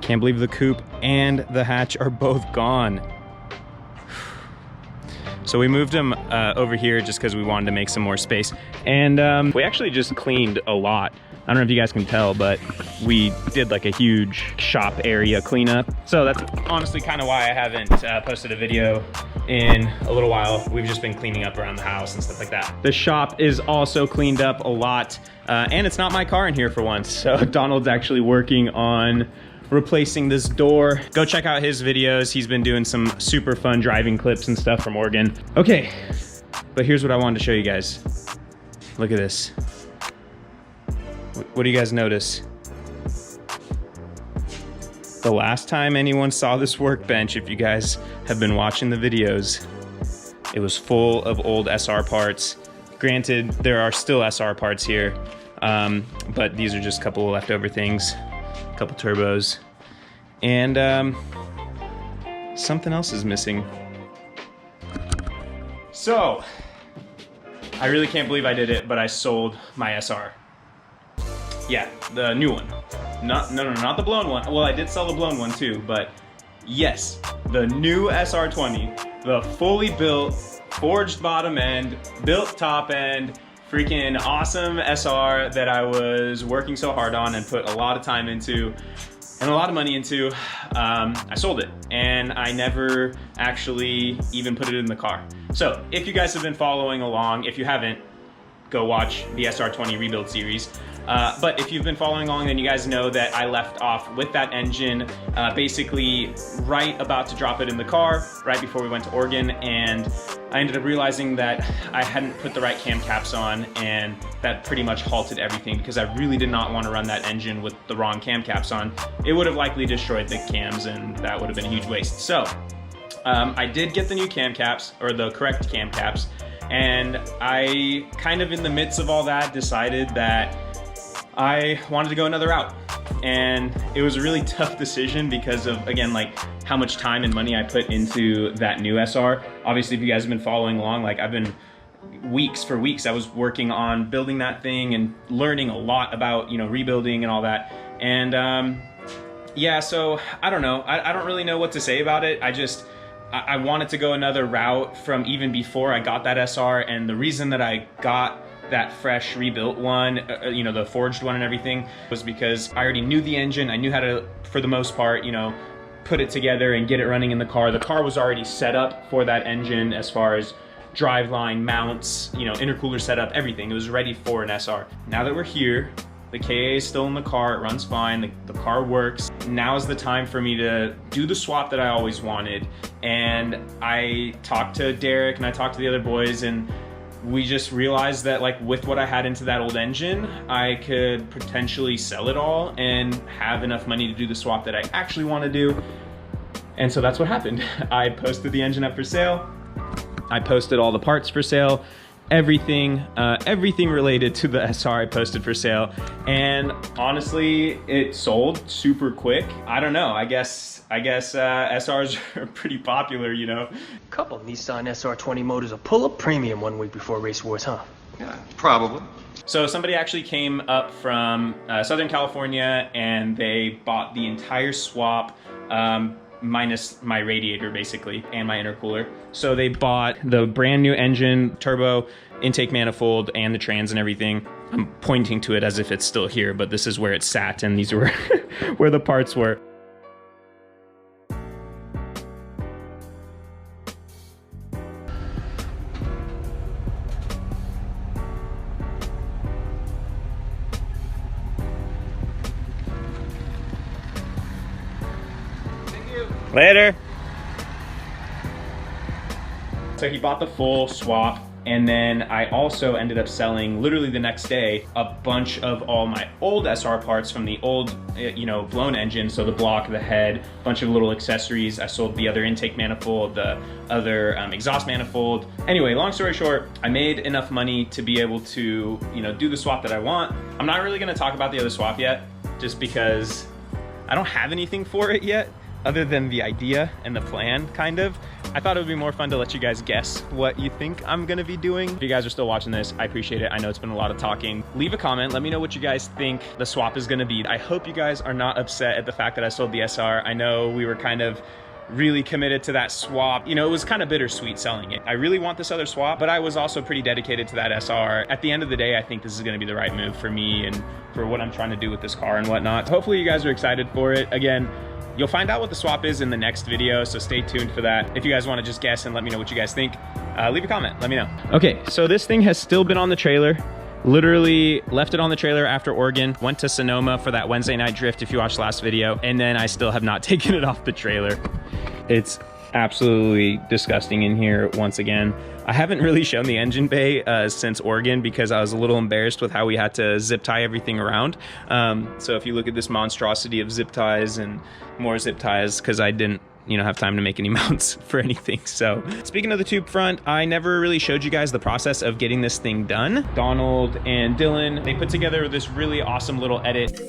Can't believe the coupe and the hatch are both gone. So we moved them over here just because we wanted to make some more space. And we actually just cleaned a lot. I don't know if you guys can tell, but we did like a huge shop area cleanup. So that's honestly kind of why I haven't posted a video in a little while. We've just been cleaning up around the house and stuff like that. The shop is also cleaned up a lot. And it's not my car in here for once. So Donald's actually working on replacing this door. Go check out his videos. He's been doing some super fun driving clips and stuff from Oregon. Okay, but here's what I wanted to show you guys. Look at this. What do you guys notice? The last time anyone saw this workbench, if you guys have been watching the videos, it was full of old SR parts. Granted, there are still SR parts here, but these are just a couple of leftover things. Couple turbos, and something else is missing. So I really can't believe I did it, but I sold my SR. Yeah, the new one. Not the blown one. Well, I did sell the blown one too, but yes, the new SR20, the fully built, forged bottom end, built top end, freaking awesome SR that I was working so hard on and put a lot of time into and a lot of money into. I sold it, and I never actually even put it in the car. So if you guys have been following along, if you haven't, go watch the SR20 rebuild series. But if you've been following along, then you guys know that I left off with that engine basically right about to drop it in the car, right before we went to Oregon, and I ended up realizing that I hadn't put the right cam caps on, and that pretty much halted everything because I really did not want to run that engine with the wrong cam caps on. It would have likely destroyed the cams, and that would have been a huge waste. So I did get the new cam caps, or the correct cam caps, and I kind of in the midst of all that decided that I wanted to go another route. And it was a really tough decision because of, again, like how much time and money I put into that new SR. Obviously, if you guys have been following along, like I've been for weeks, I was working on building that thing and learning a lot about, you know, rebuilding and all that. And yeah, so I don't know. I don't really know what to say about it. I wanted to go another route from even before I got that SR. And the reason that I got that fresh rebuilt one, you know, the forged one and everything, was because I already knew the engine. I knew how to, for the most part, you know, put it together and get it running in the car. The car was already set up for that engine as far as driveline, mounts, you know, intercooler setup, everything. It was ready for an SR. Now that we're here, the KA is still in the car, it runs fine, the car works. Now is the time for me to do the swap that I always wanted. And I talked to Derek and I talked to the other boys, and we just realized that, like, with what I had into that old engine, I could potentially sell it all and have enough money to do the swap that I actually want to do. And so that's what happened. I posted the engine up for sale. I posted all the parts for sale. Everything related to the SR I posted for sale. And honestly, it sold super quick. I don't know, I guess SRs are pretty popular, you know. Couple Nissan SR20 motors will pull up premium 1 week before race wars, huh? Yeah, probably. So somebody actually came up from Southern California, and they bought the entire swap, minus my radiator basically, and my intercooler. So they bought the brand new engine, turbo, intake manifold, and the trans and everything. I'm pointing to it as if it's still here, but this is where it sat, and these were where the parts were. Later. So he bought the full swap, and then I also ended up selling, literally the next day, a bunch of all my old SR parts from the old, you know, blown engine. So the block, the head, a bunch of little accessories. I sold the other intake manifold, the other exhaust manifold. Anyway, long story short, I made enough money to be able to, you know, do the swap that I want. I'm not really gonna talk about the other swap yet, just because I don't have anything for it yet, other than the idea and the plan, kind of. I thought it would be more fun to let you guys guess what you think I'm gonna be doing. If you guys are still watching this, I appreciate it. I know it's been a lot of talking. Leave a comment, let me know what you guys think the swap is gonna be. I hope you guys are not upset at the fact that I sold the SR. I know we were kind of really committed to that swap. You know, it was kind of bittersweet selling it. I really want this other swap, but I was also pretty dedicated to that SR. At the end of the day, I think this is gonna be the right move for me and for what I'm trying to do with this car and whatnot. Hopefully you guys are excited for it. Again, you'll find out what the swap is in the next video, so stay tuned for that. If you guys wanna just guess and let me know what you guys think, leave a comment, let me know. Okay, so this thing has still been on the trailer. Literally left it on the trailer after Oregon, went to Sonoma for that Wednesday night drift if you watched the last video, and then I still have not taken it off the trailer. It's absolutely disgusting in here once again. I haven't really shown the engine bay since Oregon because I was a little embarrassed with how we had to zip tie everything around. So if you look at this monstrosity of zip ties and more zip ties, because I didn't have time to make any mounts for anything. So speaking of the tube front, I never really showed you guys the process of getting this thing done. Donald and Dylan, they put together this really awesome little edit.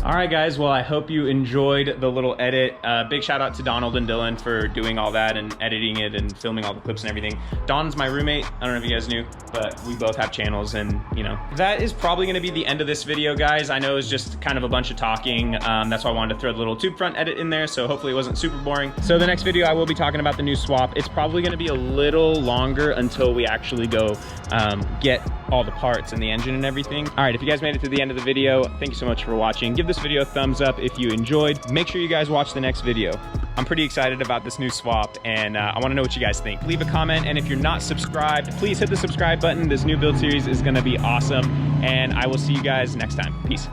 Alright guys, well I hope you enjoyed the little edit. Big shout out to Donald and Dylan for doing all that and editing it and filming all the clips and everything. Don's my roommate, I don't know if you guys knew, but we both have channels and that is probably gonna be the end of this video guys. I know it was just kind of a bunch of talking, that's why I wanted to throw the little tube front edit in there, so hopefully it wasn't super boring. So the next video I will be talking about the new swap. It's probably gonna be a little longer until we actually go get all the parts and the engine and everything. All right, if you guys made it to the end of the video, thank you so much for watching. Give this video a thumbs up if you enjoyed. Make sure you guys watch the next video. I'm pretty excited about this new swap and I wanna know what you guys think. Leave a comment, and if you're not subscribed, please hit the subscribe button. This new build series is gonna be awesome, and I will see you guys next time. Peace.